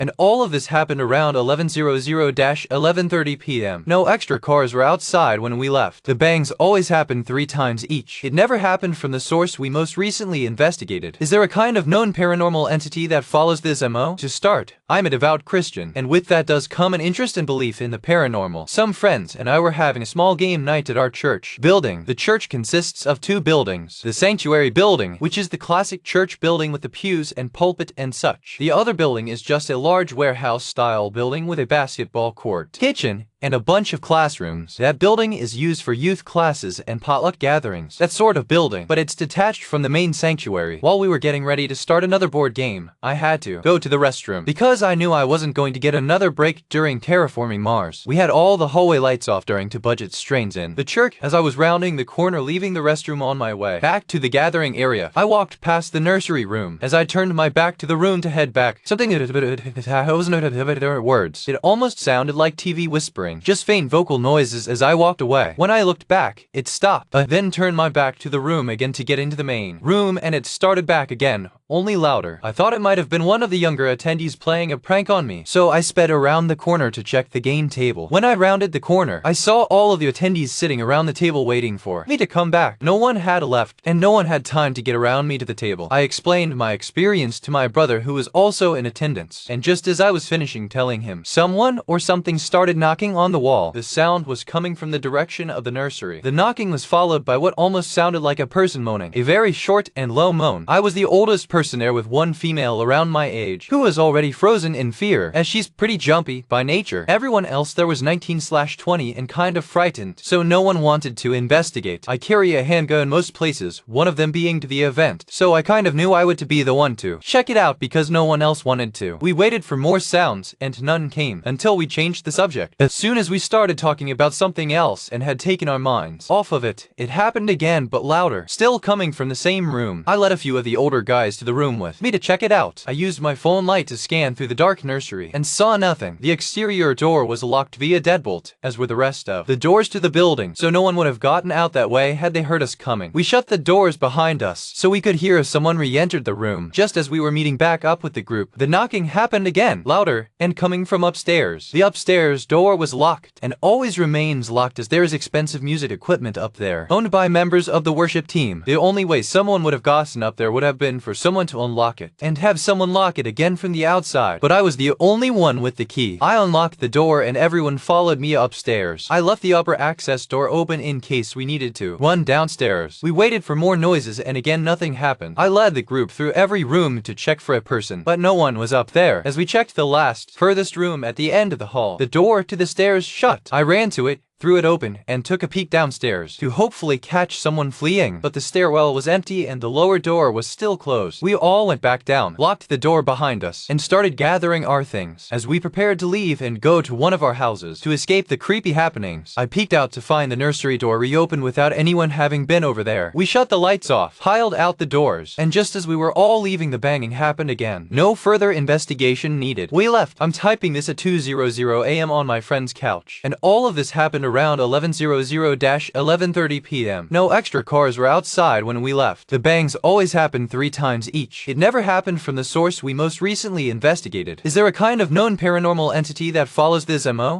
And all of this happened around 11:00-11:30 p.m. No extra cars were outside when we left. The bangs always happened 3 times each. It never happened from the source we most recently investigated. Is there a kind of known paranormal entity that follows this MO? To start, I'm a devout Christian, and with that does come an interest and belief in the paranormal. Some friends and I were having a small game night at our church building. The church consists of 2 buildings. The sanctuary building, which is the classic church building with the pews and pulpit and such. The other building is just a large warehouse-style building with a basketball court, kitchen, and a bunch of classrooms. That building is used for youth classes and potluck gatherings. That sort of building, but it's detached from the main sanctuary. While we were getting ready to start another board game, I had to go to the restroom because I knew I wasn't going to get another break during terraforming Mars. We had all the hallway lights off during to budget strains in the church. As I was rounding the corner leaving the restroom on my way back to the gathering area, I walked past the nursery room. As I turned my back to the room to head back, something words. It almost sounded like TV whispering. Just faint vocal noises as I walked away. When I looked back, it stopped. I then turned my back to the room again to get into the main room, and it started back again, only louder. I thought it might have been one of the younger attendees playing a prank on me, so I sped around the corner to check the game table. When I rounded the corner, I saw all of the attendees sitting around the table waiting for me to come back. No one had left, and no one had time to get around me to the table. I explained my experience to my brother, who was also in attendance, and just as I was finishing telling him, someone or something started knocking on the wall. The sound was coming from the direction of the nursery. The knocking was followed by what almost sounded like a person moaning, a very short and low moan. I was the oldest person there, with one female around my age who was already frozen in fear, as she's pretty jumpy by nature. Everyone else there was 19/20 and kind of frightened, so no one wanted to investigate. I carry a handgun most places, one of them being to the event, so I kind of knew I would to be the one to check it out because no one else wanted to. We waited for more sounds and none came until we changed the subject. As soon as we started talking about something else and had taken our minds off of it, it happened again but louder, still coming from the same room. I led a few of the older guys to the room with me to check it out. I used my phone light to scan through the dark nursery and saw nothing. The exterior door was locked via deadbolt, as were the rest of the doors to the building, so no one would have gotten out that way had they heard us coming. We shut the doors behind us so we could hear if someone re-entered the room. Just as we were meeting back up with the group, the knocking happened again, louder and coming from upstairs. The upstairs door was locked and always remains locked, as there is expensive music equipment up there owned by members of the worship team. The only way someone would have gotten up there would have been for someone to unlock it and have someone lock it again from the outside, but I was the only one with the key. I unlocked the door and everyone followed me upstairs. I left the upper access door open in case we needed to run downstairs. We waited for more noises and again nothing happened. I led the group through every room to check for a person, but no one was up there. As we checked the last, furthest room at the end of the hall, the door to the stairs shut. I ran to it, threw it open, and took a peek downstairs to hopefully catch someone fleeing, but the stairwell was empty and the lower door was still closed. We all went back down, locked the door behind us, and started gathering our things. As we prepared to leave and go to one of our houses to escape the creepy happenings, I peeked out to find the nursery door reopened without anyone having been over there. We shut the lights off, piled out the doors, and just as we were all leaving, the banging happened again. No further investigation needed. We left. I'm typing this at 2:00 a.m. on my friend's couch, and all of this happened around 11:00-11:30 p.m. No extra cars were outside when we left. The bangs always happened 3 times each. It never happened from the source we most recently investigated. Is there a kind of known paranormal entity that follows this MO?